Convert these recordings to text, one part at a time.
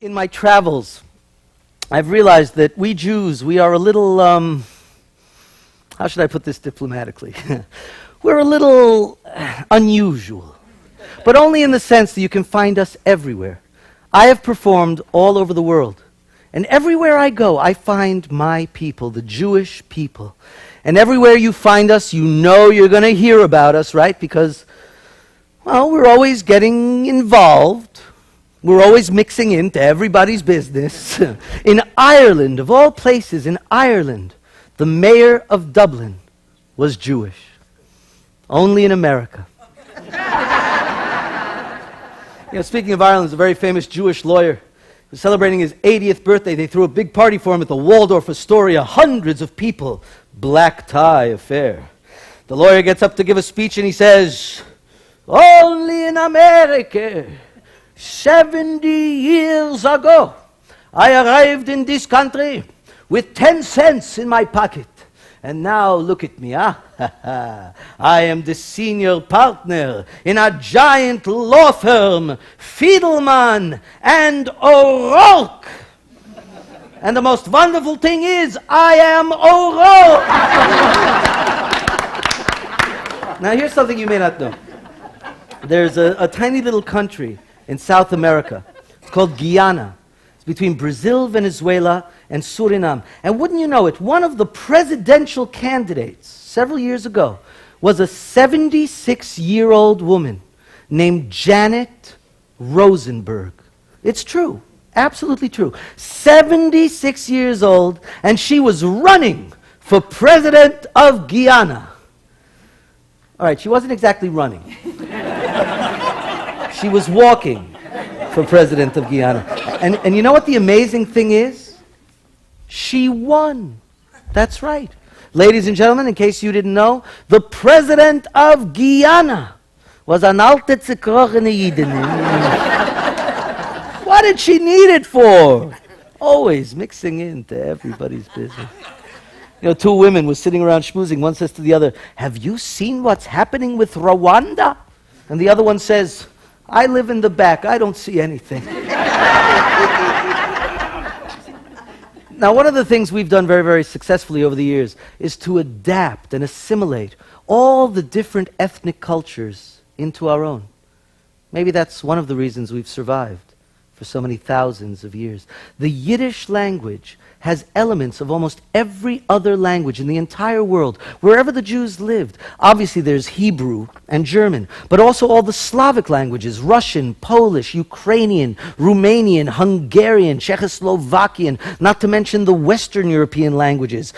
In my travels, I've realized that we Jews, we are a little, how should I put this diplomatically? We're a little unusual, but only in the sense that you can find us everywhere. I have performed all over the world, and everywhere I go, I find my people, the Jewish people. And everywhere you find us, you know you're going to hear about us, right? Because, well, we're always getting involved. We're always mixing into everybody's business. In Ireland, of all places, in Ireland, the mayor of Dublin was Jewish. Only in America. Speaking of Ireland, there's a very famous Jewish lawyer. He was celebrating his 80th birthday. They threw a big party for him at the Waldorf Astoria. Hundreds of people. Black tie affair. The lawyer gets up to give a speech and he says, "Only in America, 70 years ago, I arrived in this country with 10 cents in my pocket. And now look at me, I am the senior partner in a giant law firm, Fiedelman and O'Rourke. And the most wonderful thing is, I am O'Rourke." Now here's something you may not know. There's a tiny little country in South America. It's called Guyana. It's between Brazil, Venezuela, and Suriname. And wouldn't you know it, one of the presidential candidates several years ago was a 76-year-old woman named Janet Rosenberg. It's true. Absolutely true. 76 years old, and she was running for president of Guyana. All right, she wasn't exactly running. She was walking for president of Guyana. And you know what the amazing thing is? She won. That's right. Ladies and gentlemen, in case you didn't know, the president of Guyana was an alte zerkrochene Yidin. What did she need it for? Always mixing into everybody's business. Two women were sitting around schmoozing. One says to the other, "Have you seen what's happening with Rwanda?" And the other one says, "I live in the back. I don't see anything." Now, one of the things we've done very, very successfully over the years is to adapt and assimilate all the different ethnic cultures into our own. Maybe that's one of the reasons we've survived for so many thousands of years. The Yiddish language has elements of almost every other language in the entire world, wherever the Jews lived. Obviously, there's Hebrew and German, but also all the Slavic languages, Russian, Polish, Ukrainian, Romanian, Hungarian, Czechoslovakian, not to mention the Western European languages,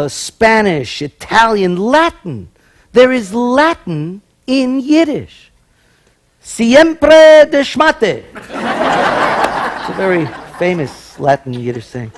Spanish, Italian, Latin. There is Latin in Yiddish. Siempre deshmate. It's a very famous Latin Yiddish saying.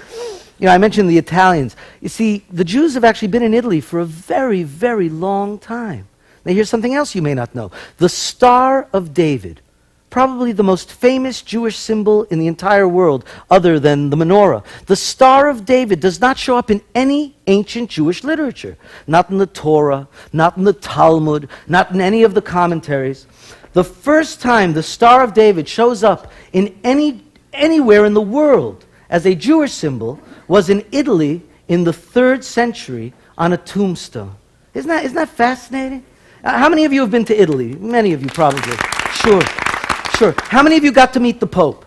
I mentioned the Italians. You see, the Jews have actually been in Italy for a very, very long time. Now here's something else you may not know. The Star of David, probably the most famous Jewish symbol in the entire world, other than the menorah. The Star of David does not show up in any ancient Jewish literature. Not in the Torah, not in the Talmud, not in any of the commentaries. The first time the Star of David shows up in anywhere in the world as a Jewish symbol was in Italy in the 3rd century on a tombstone. Isn't that fascinating? How many of you have been to Italy? Many of you probably. Sure. How many of you got to meet the Pope?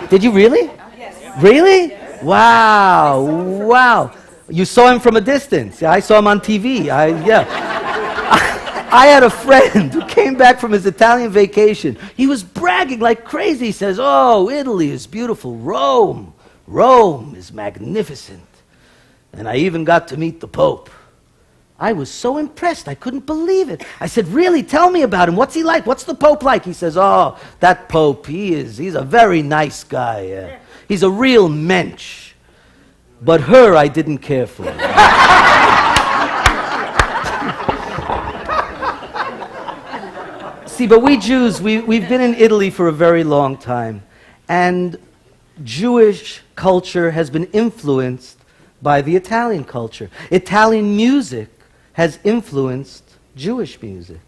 Did you really? Yes. Really? Yes. Wow. You saw him from a distance. I saw him on TV. I had a friend who came back from his Italian vacation. He was bragging like crazy. He says, "Oh, Italy is beautiful. Rome is magnificent. And I even got to meet the Pope." I was so impressed. I couldn't believe it. I said, "Really? Tell me about him. What's he like? What's the Pope like?" He says, "Oh, that Pope, he's a very nice guy. He's a real mensch. But her I didn't care for." See, but we Jews, we've been in Italy for a very long time. And Jewish culture has been influenced by the Italian culture. Italian music has influenced Jewish music.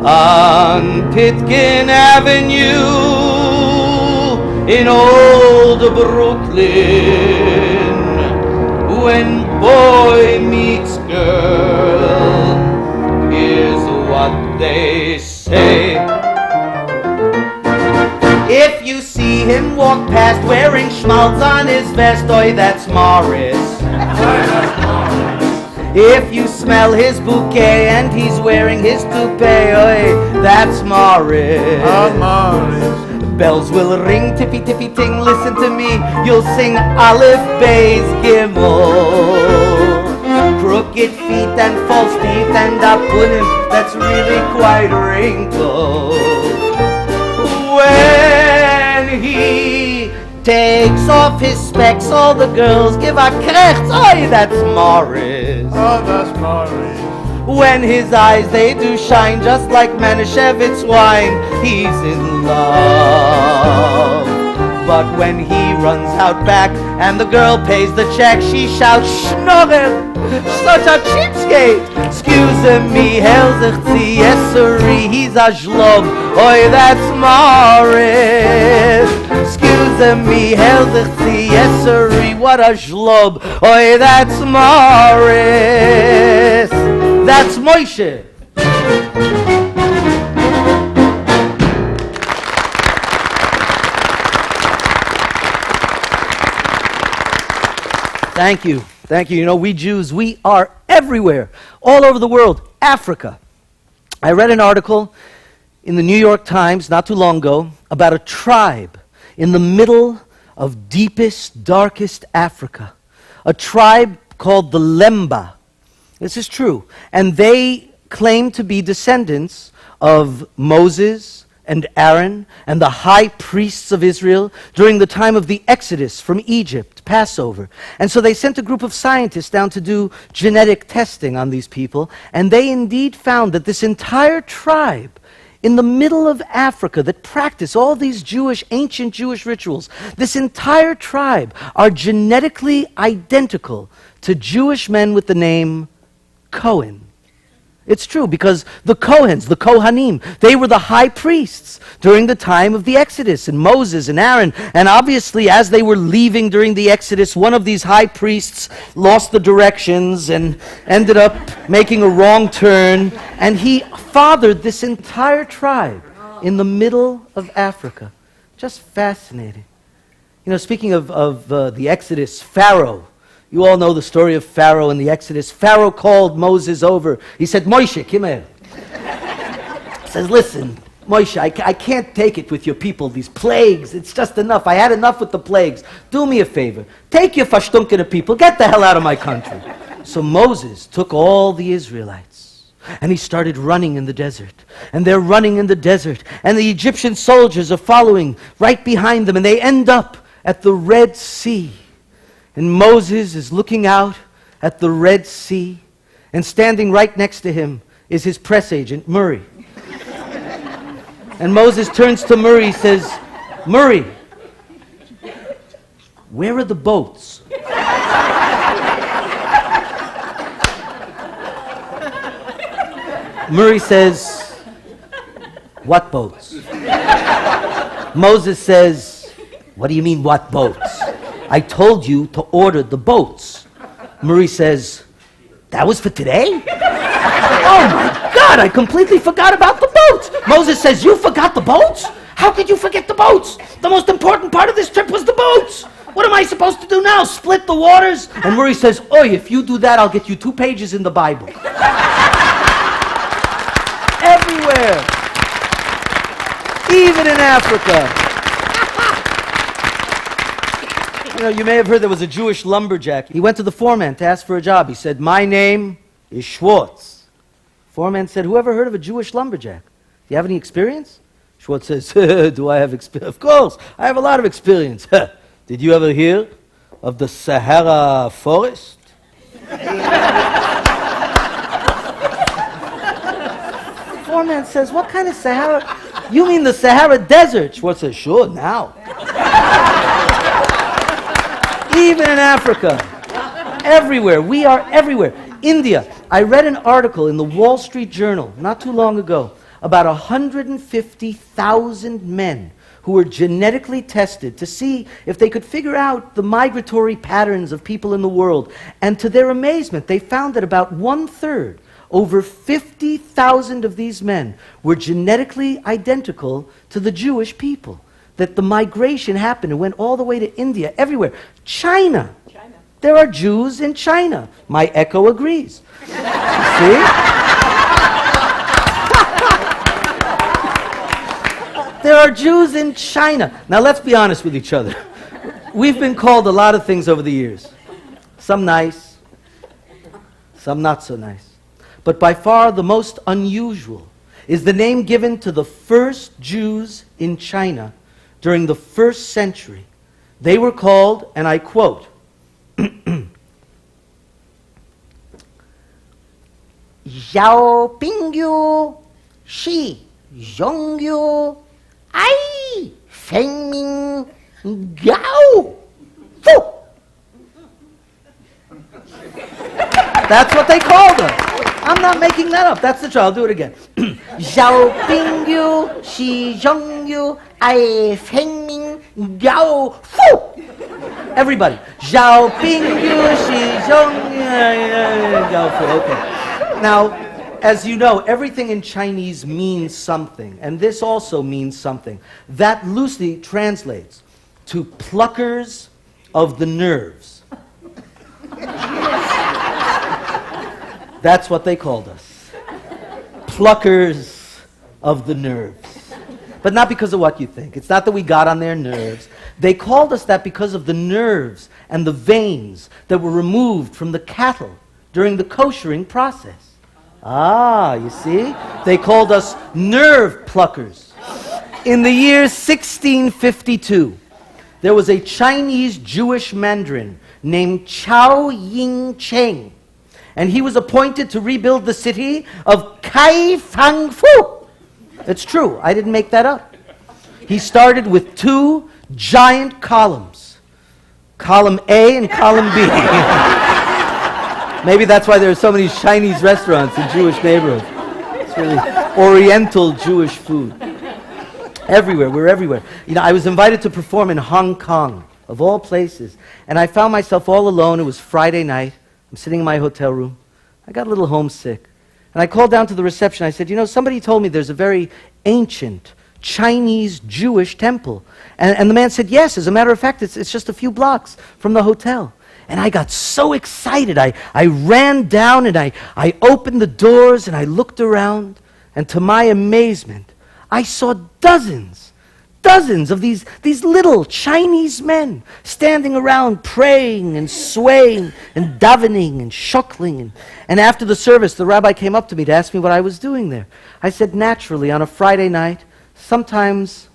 on Pitkin Avenue in old Brooklyn. When boy meets girl, here's what they say. If you see him walk past wearing schmaltz on his vest, oi, that's Morris. If you smell his bouquet and he's wearing his toupee, oi, that's Morris. Morris. Bells will ring, tippy tippy ting, listen to me, you'll sing Aleph, Beis, Gimel. Crooked feet and false teeth and apunim, that's really quite wrinkled. When he takes off his specs, all the girls give a krechts, oi, that's Morris. Oh, that's Morris. When his eyes, they do shine just like Manischewitz wine, he's in love. But when he runs out back and the girl pays the check, she shouts, Schnorrer, such a cheapskate. Excuse me, hell sich zi, yes sirree, he's a schlob, oi, that's Morris. Excuse me, hell sich zi, yes sirree, what a schlob, oi, that's Morris. That's Moshe. Thank you. Thank you. You know, we Jews, we are everywhere, all over the world. Africa. I read an article in the New York Times not too long ago about a tribe in the middle of deepest, darkest Africa. A tribe called the Lemba. This is true. And they claim to be descendants of Moses and Aaron and the high priests of Israel during the time of the Exodus from Egypt, Passover. And so they sent a group of scientists down to do genetic testing on these people, and they indeed found that this entire tribe in the middle of Africa that practice all these ancient Jewish rituals, this entire tribe are genetically identical to Jewish men with the name Cohen. It's true, because the Kohens, the Kohanim, they were the high priests during the time of the Exodus, and Moses and Aaron. And obviously, as they were leaving during the Exodus, one of these high priests lost the directions and ended up making a wrong turn, and he fathered this entire tribe in the middle of Africa. Just fascinating. You know, speaking of the Exodus, Pharaoh. You all know the story of Pharaoh in the Exodus. Pharaoh called Moses over. He said, Moshe, come here. He says, listen, Moshe, I can't take it with your people, these plagues. It's just enough. I had enough with the plagues. Do me a favor. Take your verstunkene people. Get the hell out of my country. So Moses took all the Israelites, and he started running in the desert. And they're running in the desert. And the Egyptian soldiers are following right behind them, and they end up at the Red Sea. And Moses is looking out at the Red Sea, and standing right next to him is his press agent, Murray. And Moses turns to Murray and says, Murray, where are the boats? Murray says, what boats? Moses says, what do you mean, what boats? I told you to order the boats. Murray says, that was for today? Oh my God, I completely forgot about the boats. Moses says, you forgot the boats? How could you forget the boats? The most important part of this trip was the boats. What am I supposed to do now, split the waters? And Murray says, oh, if you do that, I'll get you 2 pages in the Bible. Everywhere. Even in Africa. You know, you may have heard there was a Jewish lumberjack. He went to the foreman to ask for a job. He said, my name is Schwartz. Foreman said, whoever heard of a Jewish lumberjack? Do you have any experience? Schwartz says, do I have experience? Of course, I have a lot of experience. Did you ever hear of the Sahara forest? Foreman says, what kind of Sahara? You mean the Sahara Desert? Schwartz says, sure, now. Even in Africa, everywhere. We are everywhere. India. I read an article in the Wall Street Journal not too long ago about 150,000 men who were genetically tested to see if they could figure out the migratory patterns of people in the world. And to their amazement, they found that about 1/3, over 50,000 of these men, were genetically identical to the Jewish people. That the migration happened and went all the way to India, everywhere. China. There are Jews in China. My echo agrees. See? There are Jews in China. Now let's be honest with each other. We've been called a lot of things over the years. Some nice, some not so nice. But by far the most unusual is the name given to the first Jews in China during the 1st century. They were called, and I quote, Xiao Pingyu Shi Zhongyu Ai Fengming Gao Fu. That's what they called us. I'm not making that up. That's the truth. I'll do it again. Xiao Pingyu Shi Zhongyu Ai Fengming Gao Fu. Everybody. Xiao Pingyu Shi Zhongyu Gao Fu. Okay. Now, as you know, everything in Chinese means something, and this also means something. That loosely translates to pluckers of the nerves. That's what they called us. Pluckers of the nerves. But not because of what you think. It's not that we got on their nerves. They called us that because of the nerves and the veins that were removed from the cattle during the koshering process. Ah, you see? They called us nerve pluckers. In the year 1652, there was a Chinese Jewish mandarin named Chao Ying Cheng, and he was appointed to rebuild the city of Kai Fang Fu. It's true, I didn't make that up. He started with 2 giant columns, column A and column B. Maybe that's why there are so many Chinese restaurants in Jewish neighborhoods. It's really Oriental Jewish food. Everywhere, we're everywhere. You know, I was invited to perform in Hong Kong, of all places, and I found myself all alone. It was Friday night. I'm sitting in my hotel room. I got a little homesick. And I called down to the reception. I said, you know, somebody told me there's a very ancient Chinese Jewish temple. And the man said, yes, as a matter of fact, it's just a few blocks from the hotel. And I got so excited. I ran down and I opened the doors and I looked around. And to my amazement, I saw dozens of these little Chinese men standing around praying and swaying and davening and shuckling. And after the service, the rabbi came up to me to ask me what I was doing there. I said, naturally, on a Friday night, sometimes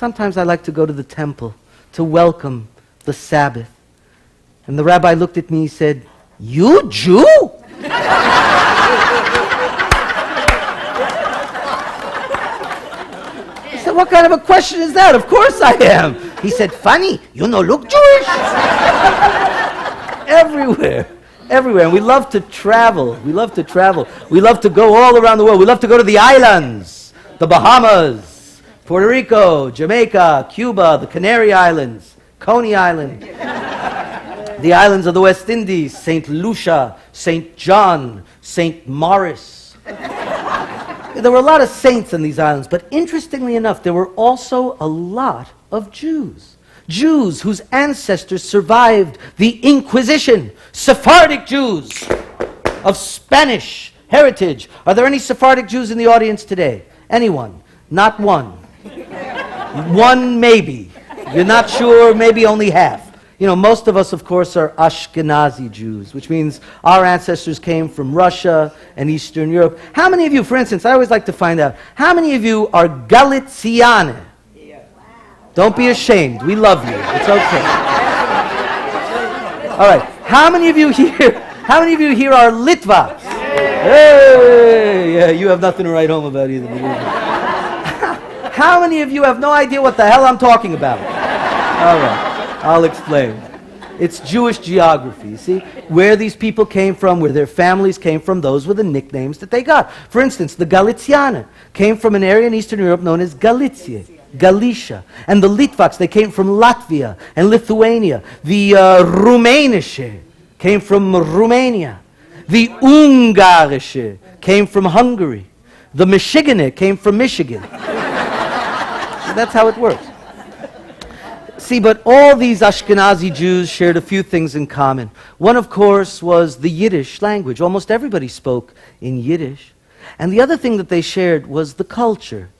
I like to go to the temple to welcome the Sabbath. And the rabbi looked at me and said, you Jew? I said, what kind of a question is that? Of course I am. He said, funny, you no look Jewish. Everywhere. And we love to travel. We love to go all around the world. We love to go to the islands, the Bahamas, Puerto Rico, Jamaica, Cuba, the Canary Islands, Coney Island. The islands of the West Indies, St. Lucia, St. John, St. Maurice. There were a lot of saints in these islands, but interestingly enough, there were also a lot of Jews. Jews whose ancestors survived the Inquisition. Sephardic Jews of Spanish heritage. Are there any Sephardic Jews in the audience today? Anyone? Not one. One maybe. You're not sure, maybe only half. You know, most of us, of course, are Ashkenazi Jews, which means our ancestors came from Russia and Eastern Europe. How many of you, for instance, I always like to find out, how many of you are Galiciane? Yeah. Wow. Don't be ashamed. We love you. It's okay. All right. How many of you here are Litvaks? Hey! Yeah, you have nothing to write home about either. How many of you have no idea what the hell I'm talking about? All right. I'll explain. It's Jewish geography, you see? Where these people came from, where their families came from, those were the nicknames that they got. For instance, the Galiciana came from an area in Eastern Europe known as Galicia. Galicia. And the Litvaks, they came from Latvia and Lithuania. The Rumänische came from Romania. The Ungarische came from Hungary. The Michiganer came from Michigan. That's how it works. See, but all these Ashkenazi Jews shared a few things in common. One, of course, was the Yiddish language. Almost everybody spoke in Yiddish. And the other thing that they shared was the culture,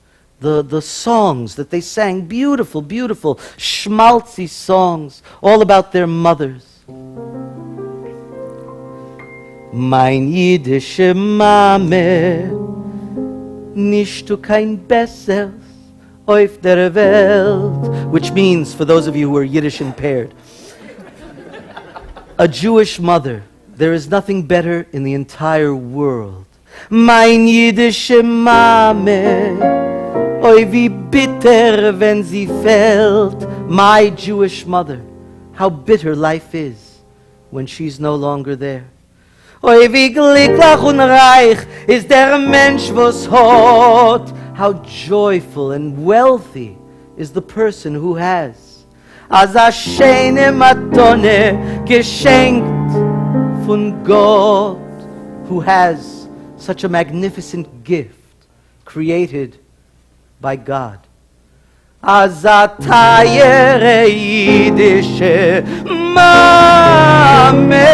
the songs that they sang, beautiful, beautiful, schmaltzy songs, all about their mothers. Mein Yiddische Mame, nicht du kein Besseres auf der Welt, which means, for those of you who are Yiddish impaired, a Jewish mother, there is nothing better in the entire world. Mein Yiddische Mame, oi wie bitter, wenn sie fällt. My Jewish mother, how bitter life is when she's no longer there. Oi wie glücklich und reich ist der Mensch, was hat. How joyful and wealthy is the person who has. As a schöne Matone geschenkt von Gott, who has such a magnificent gift created by God. As a teure Yiddische Mame,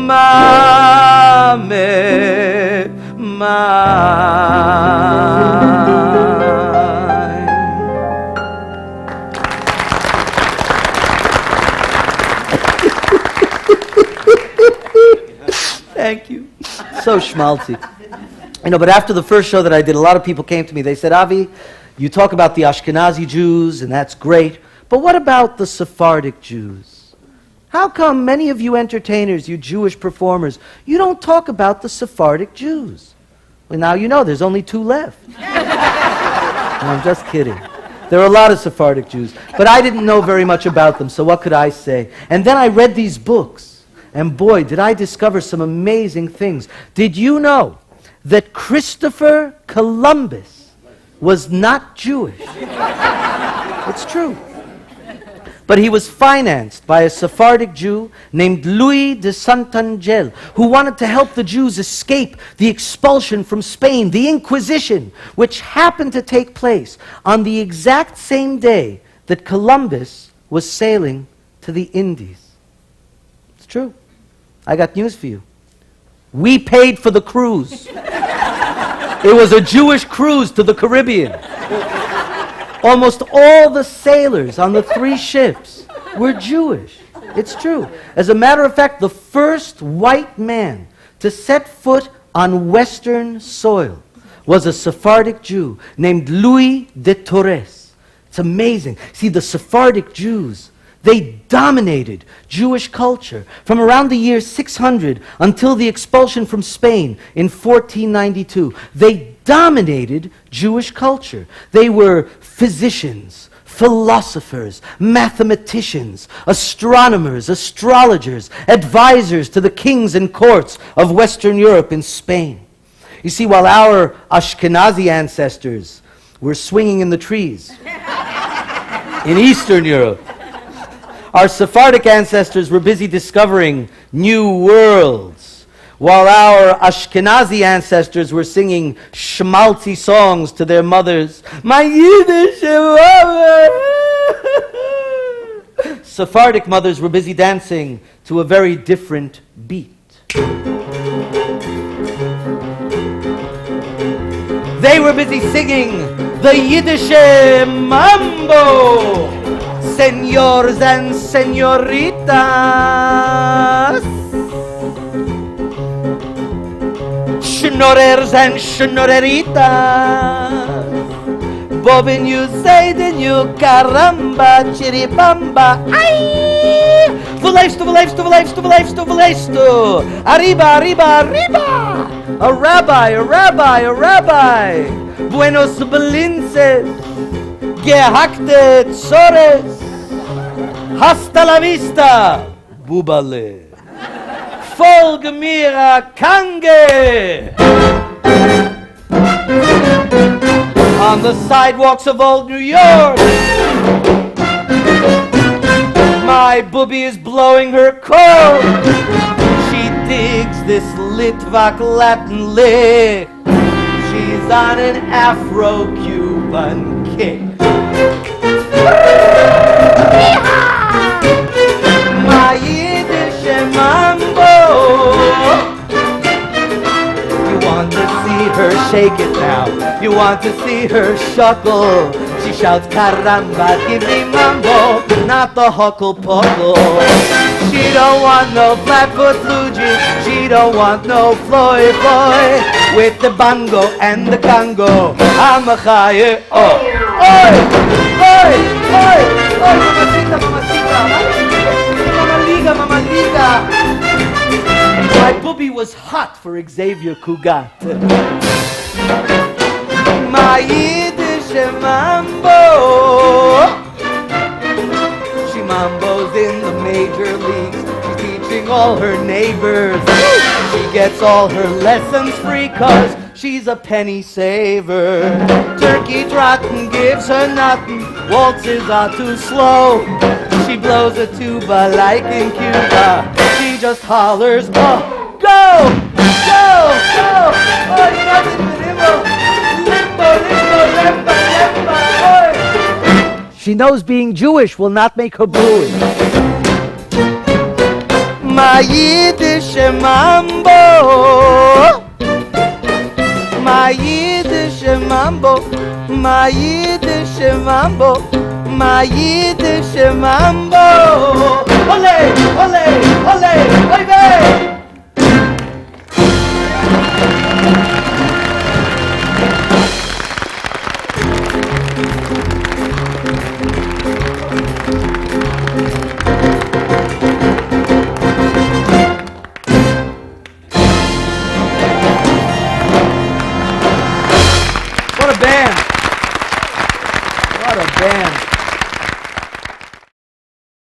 Mame, mine. Thank you. So schmaltzy. But after the first show that I did, a lot of people came to me. They said, Avi, you talk about the Ashkenazi Jews, and that's great, but what about the Sephardic Jews? How come many of you entertainers, you Jewish performers, you don't talk about the Sephardic Jews? Well, now you know there's only 2 left. No, I'm just kidding. There are a lot of Sephardic Jews, but I didn't know very much about them, so what could I say? And then I read these books, and boy, did I discover some amazing things. Did you know that Christopher Columbus was not Jewish? It's true. But he was financed by a Sephardic Jew named Louis de Santangel, who wanted to help the Jews escape the expulsion from Spain, the Inquisition, which happened to take place on the exact same day that Columbus was sailing to the Indies. It's true. I got news for you. We paid for the cruise. It was a Jewish cruise to the Caribbean. Almost all the sailors on the 3 ships were Jewish. It's true. As a matter of fact, the first white man to set foot on Western soil was a Sephardic Jew named Louis de Torres. It's amazing. See, the Sephardic Jews, they dominated Jewish culture from around the year 600 until the expulsion from Spain in 1492. They dominated Jewish culture. They were physicians, philosophers, mathematicians, astronomers, astrologers, advisors to the kings and courts of Western Europe and Spain. You see, while our Ashkenazi ancestors were swinging in the trees in Eastern Europe, our Sephardic ancestors were busy discovering new worlds, while our Ashkenazi ancestors were singing schmaltzy songs to their mothers. My Yiddish mother! Sephardic mothers were busy dancing to a very different beat. They were busy singing the Yiddish mambo. Senors and senoritas, schnorrers and schnorreritas, bobbin you say then you caramba, chiribamba, ay! Vulestu, vulestu, vulestu, vulestu, vulestu, arriba, arriba, arriba! A rabbi, a rabbi, a rabbi, buenos belinces, gehackte Zores, Hasta la vista, Bubale. Folge mir a Kange. On the sidewalks of old New York, my boobie is blowing her coat. She digs this Litvak Latin lick. She's on an Afro-Cuban kick. My Yiddish mambo. You want to see her shake it now. You want to see her shuckle. She shouts, caramba, give me mambo, not the huckle puckle. She don't want no flatfoot Luigi. She don't want no floy floy. With the bongo and the Congo, I'm a chaye. Oh, oi, oi, oi, oi, mamacita, mamacita. Mama liga, mama liga. My boobie was hot for Xavier Cugat. My Yiddish mambo. She mambos in the major leagues. She's teaching all her neighbors. She gets all her lessons free 'cause she's a penny saver. Turkey trotting gives her nothing. Waltzes are too slow. She blows a tuba like in Cuba. She just hollers, oh, go, go, go. Oh, nothing but limbo, limbo, limbo, lemba, lemba, oh. She knows being Jewish will not make her bluey. My Yiddish mambo. My Yiddish mambo. My Yiddish mambo. My Yiddish mambo. Ole, ole, ole, baby. What a band. What a band.